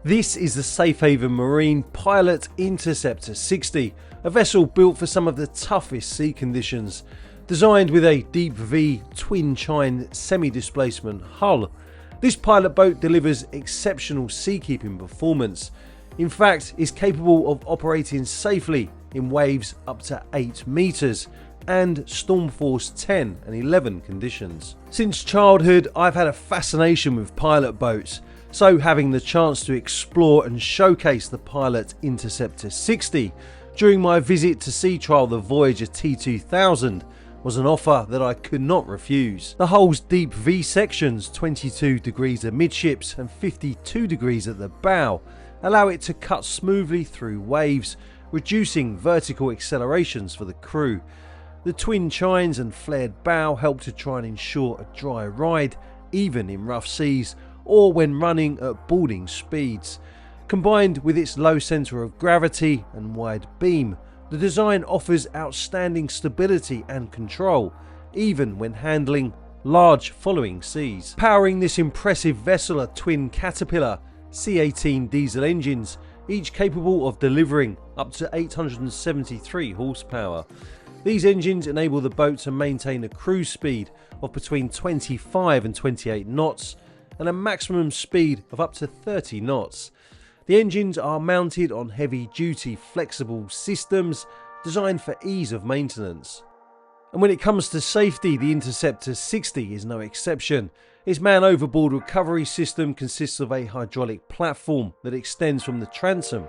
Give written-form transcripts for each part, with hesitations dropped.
This is the Safehaven Marine Pilot Interceptor 60, a vessel built for some of the toughest sea conditions. Designed with a deep V twin chine semi-displacement hull, this pilot boat delivers exceptional seakeeping performance. In fact, is capable of operating safely in waves up to 8 meters and storm force 10 and 11 conditions. Since childhood, I've had a fascination with pilot boats. So having the chance to explore and showcase the Pilot Interceptor 60 during my visit to sea trial the Voyager T2000 was an offer that I could not refuse. The hull's deep V sections, 22 degrees amidships and 52 degrees at the bow, allow it to cut smoothly through waves, reducing vertical accelerations for the crew. The twin chines and flared bow help to try and ensure a dry ride, even in rough seas, or when running at boarding speeds. Combined with its low centre of gravity and wide beam, the design offers outstanding stability and control, even when handling large following seas. Powering this impressive vessel are twin Caterpillar C18 diesel engines, each capable of delivering up to 873 horsepower. These engines enable the boat to maintain a cruise speed of between 25 and 28 knots, and a maximum speed of up to 30 knots. The engines are mounted on heavy-duty flexible systems designed for ease of maintenance. And when it comes to safety, the Interceptor 60 is no exception. Its man-overboard recovery system consists of a hydraulic platform that extends from the transom,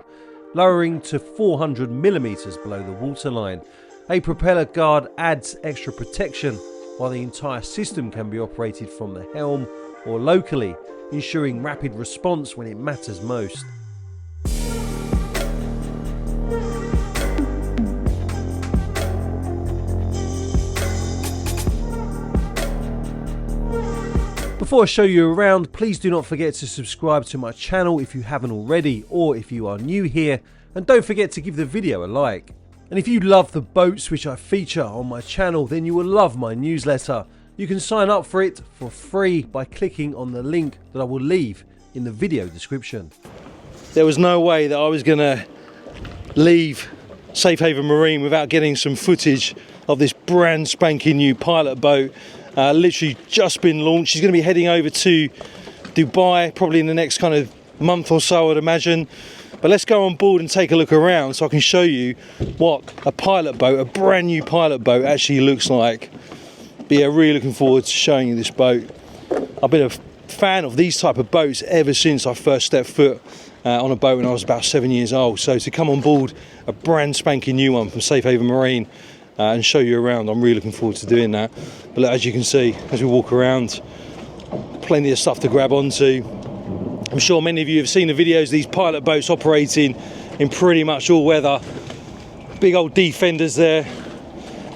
lowering to 400mm below the waterline. A propeller guard adds extra protection, while the entire system can be operated from the helm or locally, ensuring rapid response when it matters most. Before I show you around, please do not forget to subscribe to my channel if you haven't already, or if you are new here, and don't forget to give the video a like. And if you love the boats which I feature on my channel, then you will love my newsletter. You can sign up for it for free by clicking on the link that I will leave in the video description. There was no way that I was going to leave Safehaven Marine without getting some footage of this brand spanking new pilot boat. Literally just been launched. She's going to be heading over to Dubai probably in the next kind of month or so, I'd imagine. But let's go on board and take a look around so I can show you what a pilot boat, a brand new pilot boat, actually looks like. But yeah, really looking forward to showing you this boat. I've been a fan of these type of boats ever since I first stepped foot on a boat when I was about 7 years old. So to come on board a brand spanking new one from Safehaven Marine and show you around, I'm really looking forward to doing that. But look, as you can see, as we walk around, plenty of stuff to grab onto. I'm sure many of you have seen the videos of these pilot boats operating in pretty much all weather. Big old defenders there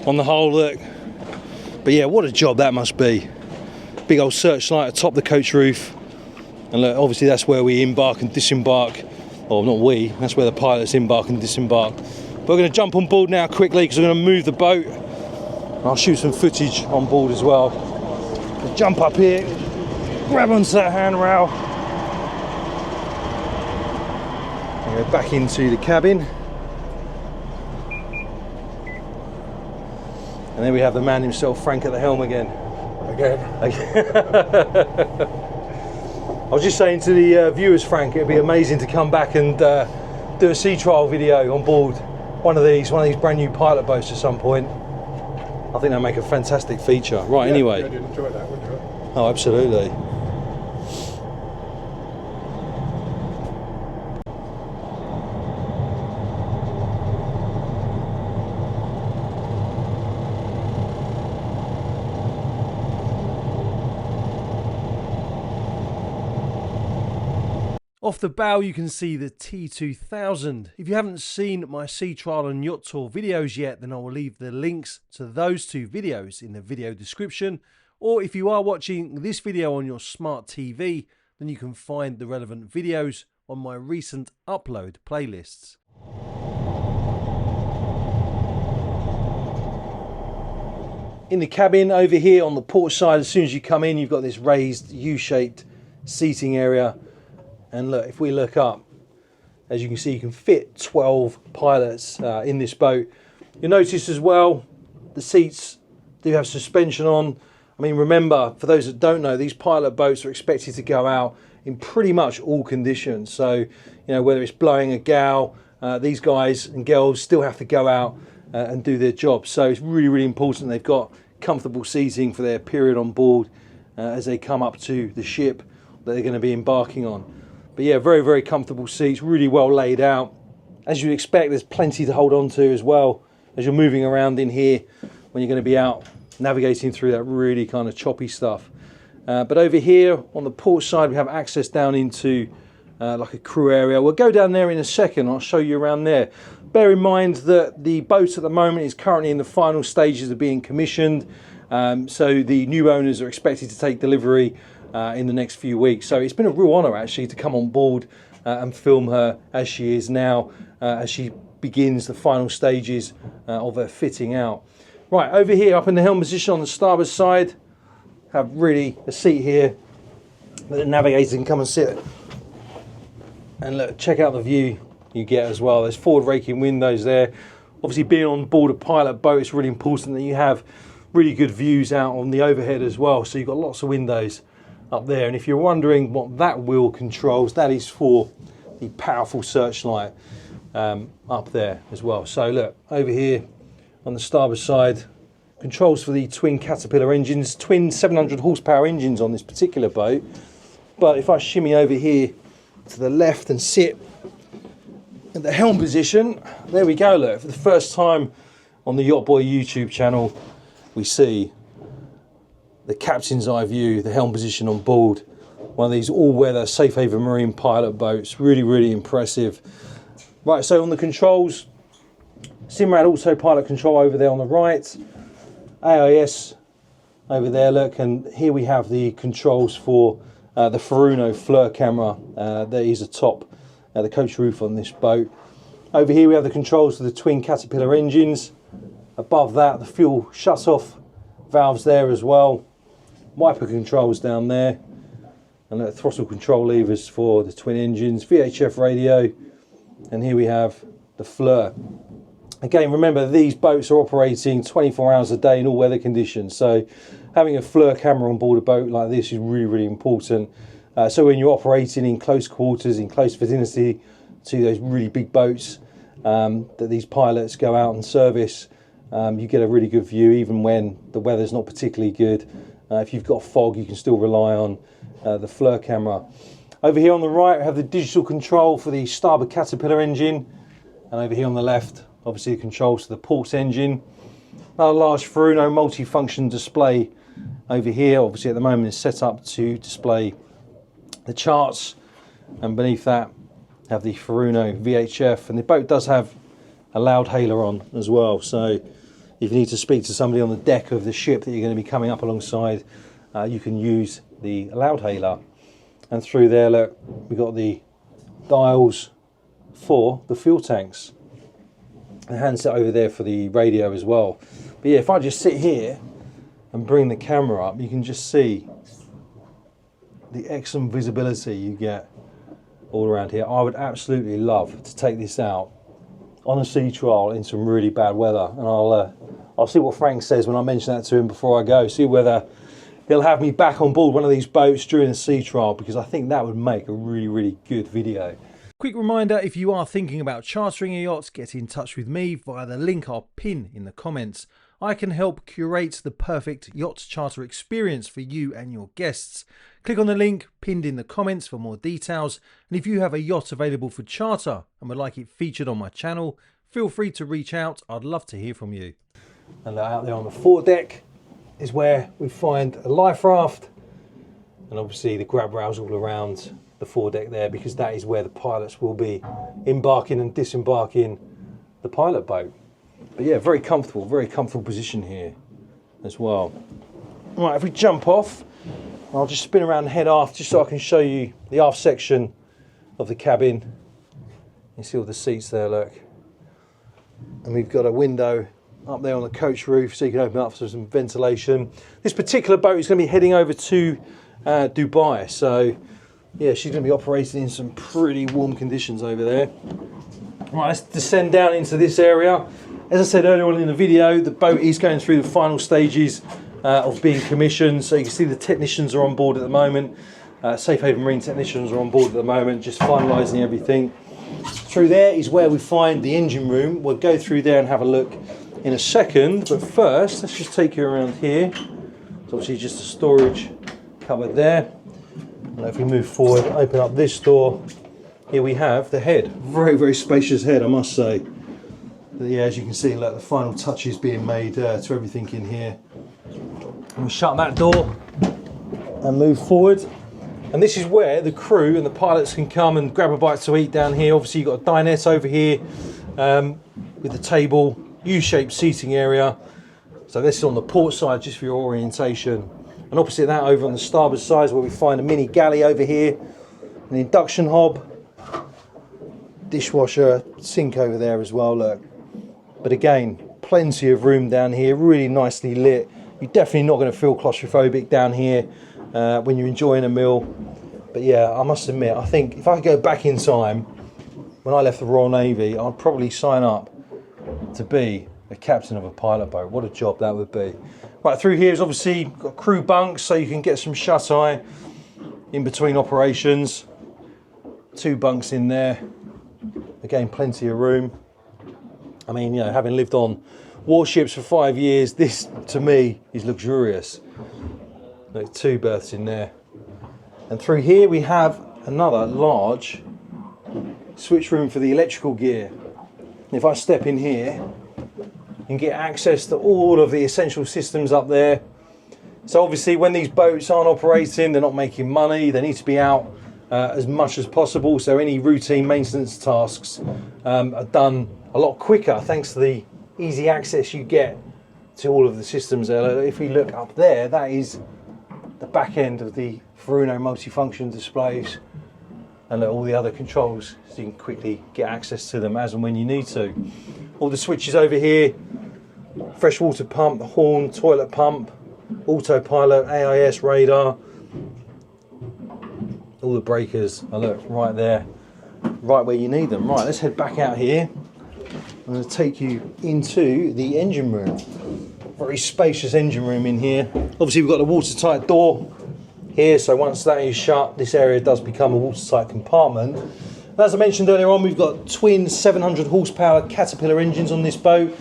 on the hull, look. But yeah, what a job that must be. Big old searchlight atop the coach roof. And look, obviously that's where we embark and disembark. Or not we, that's where the pilots embark and disembark. But we're going to jump on board now quickly because we're going to move the boat. And I'll shoot some footage on board as well. We'll jump up here, grab onto that handrail. And go back into the cabin. And then we have the man himself, Frank, at the helm again. Again. I was just saying to the viewers, Frank, it'd be amazing to come back and do a sea trial video on board one of these brand new pilot boats at some point. I think that'd make a fantastic feature. Right, yeah, anyway. You'd enjoy that, wouldn't you? Oh, absolutely. Off the bow you can see the T2000. If you haven't seen my sea trial and yacht tour videos yet, then I will leave the links to those 2 videos in the video description. Or if you are watching this video on your smart TV, then you can find the relevant videos on my recent upload playlists. In the cabin over here on the port side, as soon as you come in, you've got this raised U-shaped seating area. And look, if we look up, as you can see, you can fit 12 pilots in this boat. You'll notice as well, the seats do have suspension on. I mean, remember, for those that don't know, these pilot boats are expected to go out in pretty much all conditions. So, you know, whether it's blowing a gale, these guys and girls still have to go out and do their job. So it's really, really important they've got comfortable seating for their period on board as they come up to the ship that they're going to be embarking on. But yeah, very, very comfortable seats, really well laid out. As you'd expect, there's plenty to hold on to as well as you're moving around in here when you're going to be out navigating through that really kind of choppy stuff. But over here on the port side, we have access down into like a crew area. We'll go down there in a second. I'll show you around there. Bear in mind that the boat at the moment is currently in the final stages of being commissioned. So the new owners are expected to take delivery in the next few weeks. So it's been a real honour actually to come on board and film her as she is now, as she begins the final stages of her fitting out. Right, over here up in the helm position on the starboard side, have really a seat here that the navigator can come and sit. And look, check out the view you get as well. There's forward raking windows there. Obviously being on board a pilot boat, it's really important that you have really good views out on the overhead as well. So you've got lots of windows up there. And if you're wondering what that wheel controls, that is for the powerful searchlight up there as well. So look, over here on the starboard side, controls for the twin Caterpillar engines, twin 700 horsepower engines on this particular boat. But if I shimmy over here to the left and sit at the helm position, there we go. Look, for the first time on the Yacht Boy YouTube channel, we see the captain's eye view, the helm position on board one of these all-weather Safehaven Marine pilot boats. Really, really impressive. Right, so on the controls, Simrad autopilot control over there on the right, AIS over there, look, and here we have the controls for the Furuno FLIR camera that is atop the coach roof on this boat. Over here we have the controls for the twin Caterpillar engines. Above that, the fuel shut-off valves there as well. Wiper controls down there, and the throttle control levers for the twin engines, VHF radio, and here we have the FLIR. Again, remember these boats are operating 24 hours a day in all weather conditions, so having a FLIR camera on board a boat like this is really, really important. So when you're operating in close quarters, in close vicinity to those really big boats that these pilots go out and service, you get a really good view even when the weather's not particularly good. If you've got fog, you can still rely on the FLIR camera. Over here on the right, we have the digital control for the starboard Caterpillar engine, and over here on the left, obviously the controls to the port engine. Another large Furuno multi-function display over here. Obviously at the moment it's set up to display the charts, and beneath that have the Furuno VHF, and the boat does have a loud hailer on as well, so if you need to speak to somebody on the deck of the ship that you're going to be coming up alongside, you can use the loud hailer. And through there, look, we've got the dials for the fuel tanks. The handset over there for the radio as well. But yeah, if I just sit here and bring the camera up, you can just see the excellent visibility you get all around here. I would absolutely love to take this out on a sea trial in some really bad weather, and I'll see what Frank says when I mention that to him before I go, see whether he'll have me back on board one of these boats during a sea trial, because I think that would make a really, really good video. Quick reminder, if you are thinking about chartering a yacht, get in touch with me via the link I'll pin in the comments. I can help curate the perfect yacht charter experience for you and your guests. Click on the link pinned in the comments for more details, and if you have a yacht available for charter and would like it featured on my channel, feel free to reach out. I'd love to hear from you. And out there on the foredeck is where we find a life raft, and obviously the grab rails all around the foredeck there, because that is where the pilots will be embarking and disembarking the pilot boat. But yeah, very comfortable position here as well. Right, if we jump off, I'll just spin around and head aft just so I can show you the aft section of the cabin. You see all the seats there, look. And we've got a window up there on the coach roof so you can open up for some ventilation. This particular boat is going to be heading over to Dubai, so yeah, she's going to be operating in some pretty warm conditions over there. Right, let's descend down into this area. As I said earlier on in the video, the boat is going through the final stages of being commissioned. So you can see the technicians are on board at the moment. Safehaven Marine technicians are on board at the moment, just finalising everything. Through there is where we find the engine room. We'll go through there and have a look in a second, but first let's just take you around here. It's obviously just a storage cupboard there. And if we move forward, open up this door, here we have the head. Very spacious head, I must say. But yeah, as you can see, look, the final touches being made to everything in here. We'll shut that door and move forward. And this is where the crew and the pilots can come and grab a bite to eat down here. Obviously you've got a dinette over here with the table, U-shaped seating area. So this is on the port side just for your orientation. And opposite that, over on the starboard side, is where we find a mini galley over here, an induction hob, dishwasher, sink over there as well, look. But again, plenty of room down here, really nicely lit. You're definitely not going to feel claustrophobic down here when you're enjoying a meal. But yeah, I must admit, I think if I could go back in time, when I left the Royal Navy, I'd probably sign up to be a captain of a pilot boat. What a job that would be. Right, through here is obviously got crew bunks, so you can get some shut-eye in between operations. 2 bunks in there. Again, plenty of room. I mean, you know, having lived on warships for 5 years, this to me is luxurious. There's 2 berths in there. And through here we have another large switch room for the electrical gear. If I step in here, you can get access to all of the essential systems up there. So obviously when these boats aren't operating, they're not making money, they need to be out as much as possible. So any routine maintenance tasks are done a lot quicker thanks to the easy access you get to all of the systems there. If we look up there, that is the back end of the Veruno multifunction displays, and all the other controls, so you can quickly get access to them as and when you need to. All the switches over here, freshwater pump, the horn, toilet pump, autopilot, AIS radar, all the breakers are look right there, right where you need them. Right, let's head back out here. I'm going to take you into the engine room. Very spacious engine room in here. Obviously we've got the watertight door here, so once that is shut, this area does become a watertight compartment. And as I mentioned earlier on, we've got twin 700 horsepower Caterpillar engines on this boat.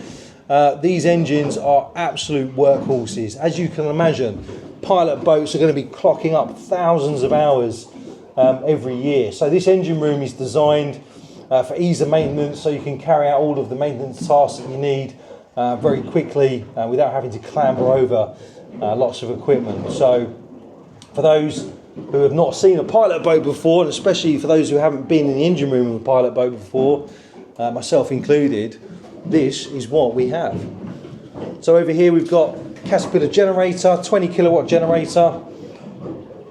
These engines are absolute workhorses. As you can imagine, pilot boats are going to be clocking up thousands of hours every year. So this engine room is designed for ease of maintenance, so you can carry out all of the maintenance tasks that you need very quickly without having to clamber over lots of equipment. So for those who have not seen a pilot boat before, and especially for those who haven't been in the engine room of a pilot boat before, myself included, this is what we have. So over here we've got Caterpillar generator, 20 kilowatt generator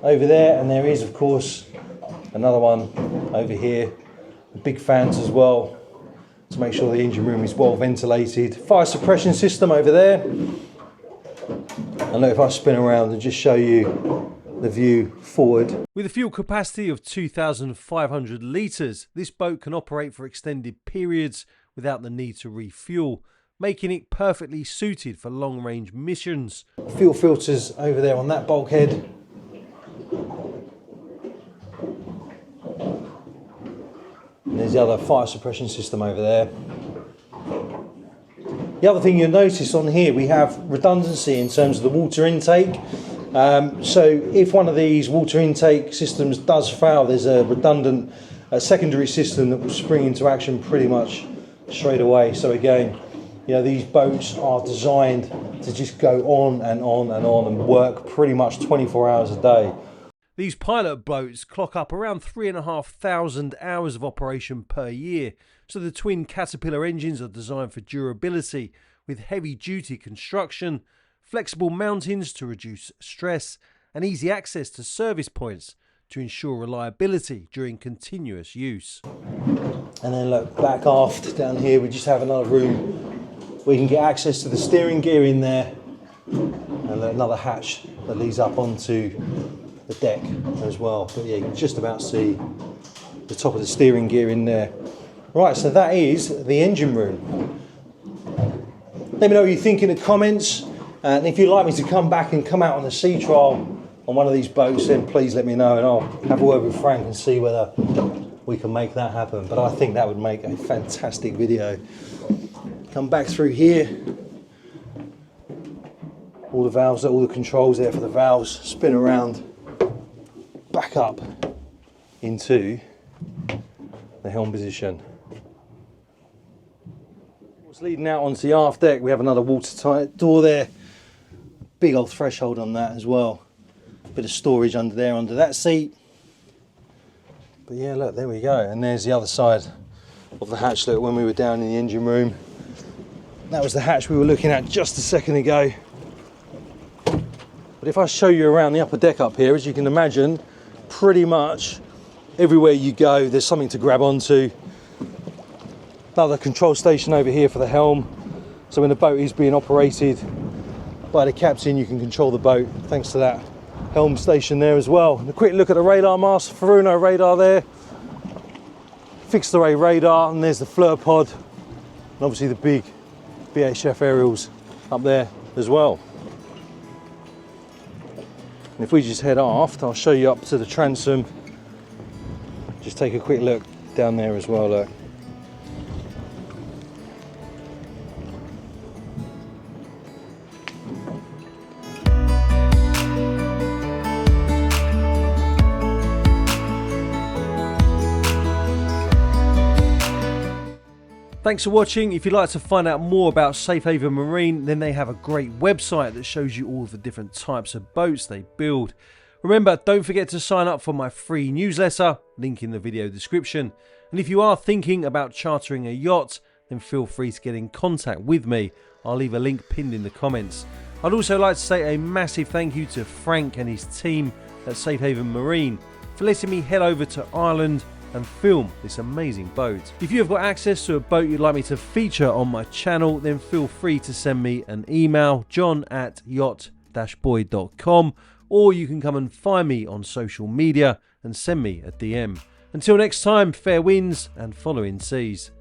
over there, and there is of course another one over here. Big fans as well to make sure the engine room is well ventilated. Fire suppression system over there. And look, if I spin around and just show you the view forward. With a fuel capacity of 2,500 litres, this boat can operate for extended periods without the need to refuel, making it perfectly suited for long-range missions. Fuel filters over there on that bulkhead. And there's the other fire suppression system over there. The other thing you'll notice on here, we have redundancy in terms of the water intake. So if one of these water intake systems does fail, there's a redundant secondary system that will spring into action pretty much straight away. So again, you know, these boats are designed to just go on and on and on and work pretty much 24 hours a day. These pilot boats clock up around 3,500 hours of operation per year, so the twin Caterpillar engines are designed for durability, with heavy-duty construction, flexible mountings to reduce stress, and easy access to service points to ensure reliability during continuous use. And then look, back aft down here we just have another room where you can get access to the steering gear in there, and another hatch that leads up onto the deck as well. But yeah, you can just about see the top of the steering gear in there. Right, so that is the engine room. Let me know what you think in the comments, and if you'd like me to come back and come out on a sea trial on one of these boats, then please let me know and I'll have a word with Frank and see whether we can make that happen. But I think that would make a fantastic video. Come back through here, all the valves, all the controls there for the valves, spin around, back up into the helm position. What's leading out onto the aft deck, we have another watertight door there, big old threshold on that as well, bit of storage under there under that seat. But yeah, look, there we go, and there's the other side of the hatch. Look, when we were down in the engine room, that was the hatch we were looking at just a second ago. But if I show you around the upper deck up here, as you can imagine, pretty much everywhere you go there's something to grab onto. Another control station over here for the helm, so when the boat is being operated by the captain you can control the boat thanks to that helm station there as well. And a quick look at the radar mast, Furuno radar there, fixed array radar, and there's the FLIR pod, and obviously the big VHF aerials up there as well. And if we just head aft, I'll show you up to the transom. Just take a quick look down there as well, look. Thanks for watching. If you'd like to find out more about Safehaven Marine, then they have a great website that shows you all the different types of boats they build. Remember, don't forget to sign up for my free newsletter, link in the video description. And if you are thinking about chartering a yacht, then feel free to get in contact with me. I'll leave a link pinned in the comments. I'd also like to say a massive thank you to Frank and his team at Safehaven Marine for letting me head over to Ireland and film this amazing boat. If you have got access to a boat you'd like me to feature on my channel, then feel free to send me an email, john@yacht-boy.com, or you can come and find me on social media and send me a DM. Until next time, fair winds and following seas.